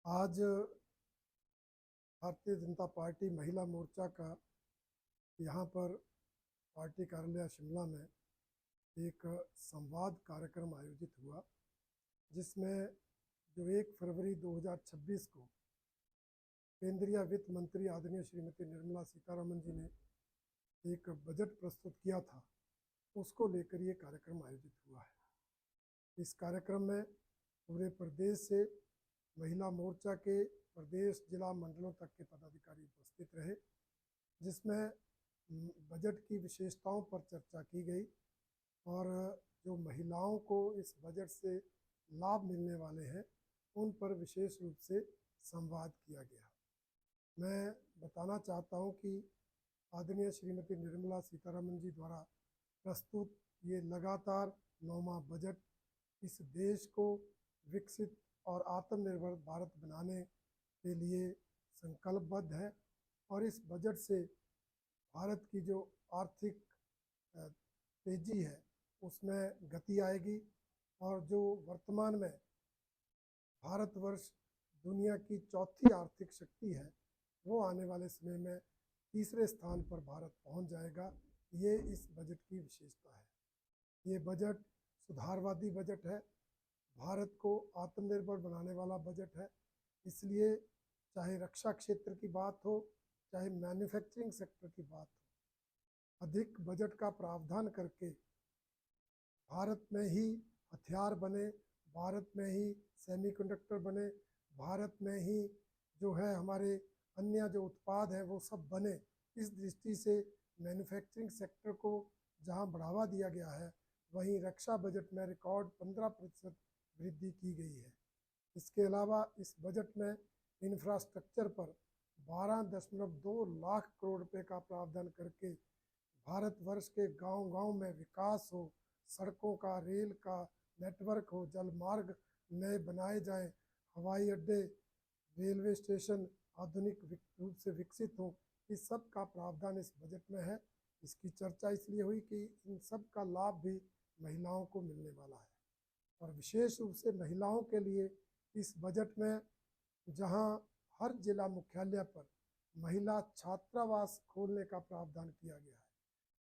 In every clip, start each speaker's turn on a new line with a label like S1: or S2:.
S1: आज भारतीय जनता पार्टी महिला मोर्चा का यहाँ पर पार्टी कार्यालय शिमला में एक संवाद कार्यक्रम आयोजित हुआ, जिसमें जो 1 फरवरी 2026 को केंद्रीय वित्त मंत्री आदरणीय श्रीमती निर्मला सीतारमन जी ने एक बजट प्रस्तुत किया था, उसको लेकर ये कार्यक्रम आयोजित हुआ है। इस कार्यक्रम में पूरे प्रदेश से महिला मोर्चा के प्रदेश जिला मंडलों तक के पदाधिकारी उपस्थित रहे, जिसमें बजट की विशेषताओं पर चर्चा की गई और जो महिलाओं को इस बजट से लाभ मिलने वाले हैं उन पर विशेष रूप से संवाद किया गया। मैं बताना चाहता हूं कि आदरणीय श्रीमती निर्मला सीतारमन जी द्वारा प्रस्तुत ये लगातार 9वां बजट इस देश को विकसित और आत्मनिर्भर भारत बनाने के लिए संकल्पबद्ध है और इस बजट से भारत की जो आर्थिक तेजी है उसमें गति आएगी और जो वर्तमान में भारतवर्ष दुनिया की चौथी आर्थिक शक्ति है वो आने वाले समय में तीसरे स्थान पर भारत पहुंच जाएगा। ये इस बजट की विशेषता है। ये बजट सुधारवादी बजट है, भारत को आत्मनिर्भर बनाने वाला बजट है। इसलिए चाहे रक्षा क्षेत्र की बात हो, चाहे मैन्युफैक्चरिंग सेक्टर की बात हो, अधिक बजट का प्रावधान करके भारत में ही हथियार बने, भारत में ही सेमीकंडक्टर बने, भारत में ही जो है हमारे अन्य जो उत्पाद हैं वो सब बने। इस दृष्टि से मैन्युफैक्चरिंग सेक्टर को जहां बढ़ावा दिया गया है, वहीं रक्षा बजट में रिकॉर्ड 15% वृद्धि की गई है। इसके अलावा इस बजट में इंफ्रास्ट्रक्चर पर 12.2 लाख करोड़ रुपए का प्रावधान करके भारतवर्ष के गांव-गांव में विकास हो, सड़कों का, रेल का नेटवर्क हो, जल मार्ग नए बनाए जाएं, हवाई अड्डे, रेलवे स्टेशन आधुनिक रूप से विकसित हो। इस सब का प्रावधान इस बजट में है। इसकी चर्चा इसलिए हुई कि इन सब का लाभ भी महिलाओं को मिलने वाला है और विशेष रूप से महिलाओं के लिए इस बजट में जहां हर जिला मुख्यालय पर महिला छात्रावास खोलने का प्रावधान किया गया है,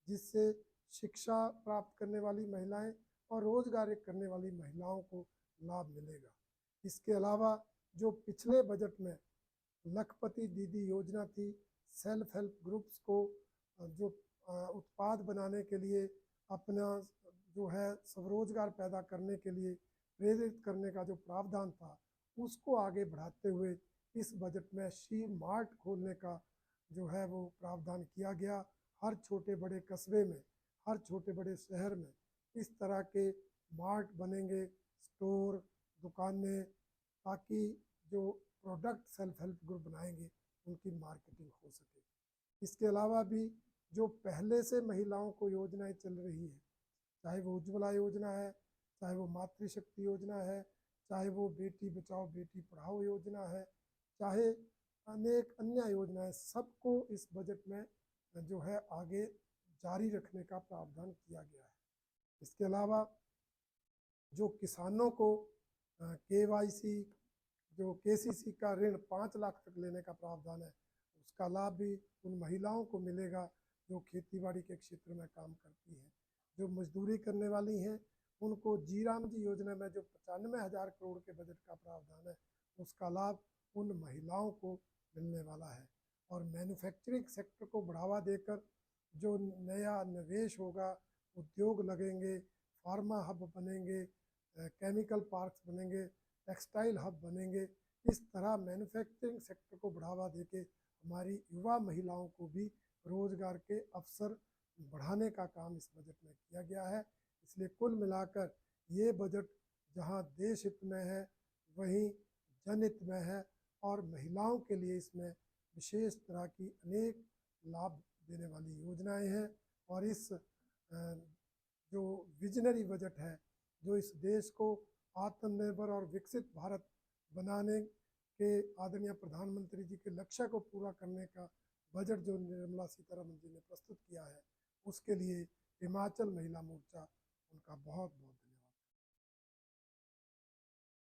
S1: जिससे शिक्षा प्राप्त करने वाली महिलाएं और रोजगार करने वाली महिलाओं को लाभ मिलेगा। इसके अलावा जो पिछले बजट में लखपति दीदी योजना थी, सेल्फ हेल्प ग्रुप्स को जो उत्पाद बनाने के लिए अपना जो है स्वरोजगार पैदा करने के लिए प्रेरित करने का जो प्रावधान था, उसको आगे बढ़ाते हुए इस बजट में शी मार्ट खोलने का जो है वो प्रावधान किया गया। हर छोटे बड़े कस्बे में, हर छोटे बड़े शहर में इस तरह के मार्ट बनेंगे, स्टोर, दुकानें, ताकि जो प्रोडक्ट सेल्फ हेल्प ग्रुप बनाएंगे उनकी मार्केटिंग हो सके। इसके अलावा भी जो पहले से महिलाओं को योजनाएं चल रही है, चाहे वो उज्ज्वला योजना है, चाहे वो मातृशक्ति योजना है, चाहे वो बेटी बचाओ बेटी पढ़ाओ योजना है, चाहे अनेक अन्य योजनाएं, सबको इस बजट में जो है आगे जारी रखने का प्रावधान किया गया है। इसके अलावा जो किसानों को KYC जो KCC का ऋण 5 लाख तक लेने का प्रावधान है, उसका लाभ भी उन महिलाओं को मिलेगा जो खेतीबाड़ी के क्षेत्र में काम करती हैं। जो मजदूरी करने वाली हैं उनको जी राम जी योजना में जो 95,000 करोड़ के बजट का प्रावधान है, उसका लाभ उन महिलाओं को मिलने वाला है। और मैन्युफैक्चरिंग सेक्टर को बढ़ावा देकर जो नया निवेश होगा, उद्योग लगेंगे, फार्मा हब बनेंगे, केमिकल पार्क्स बनेंगे, टेक्सटाइल हब बनेंगे। इस तरह मैन्युफैक्चरिंग सेक्टर को बढ़ावा देके हमारी युवा महिलाओं को भी रोजगार के अवसर बढ़ाने का काम इस बजट में किया गया है। इसलिए कुल मिलाकर ये बजट जहां देश हित में है, वहीं जनहित में है और महिलाओं के लिए इसमें विशेष तरह की अनेक लाभ देने वाली योजनाएं हैं। और इस जो विजनरी बजट है, जो इस देश को आत्मनिर्भर और विकसित भारत बनाने के आदरणीय प्रधानमंत्री जी के लक्ष्य को पूरा करने का बजट जो निर्मला सीतारमन जी ने प्रस्तुत किया है, उसके लिए हिमाचल महिला मोर्चा उनका बहुत बहुत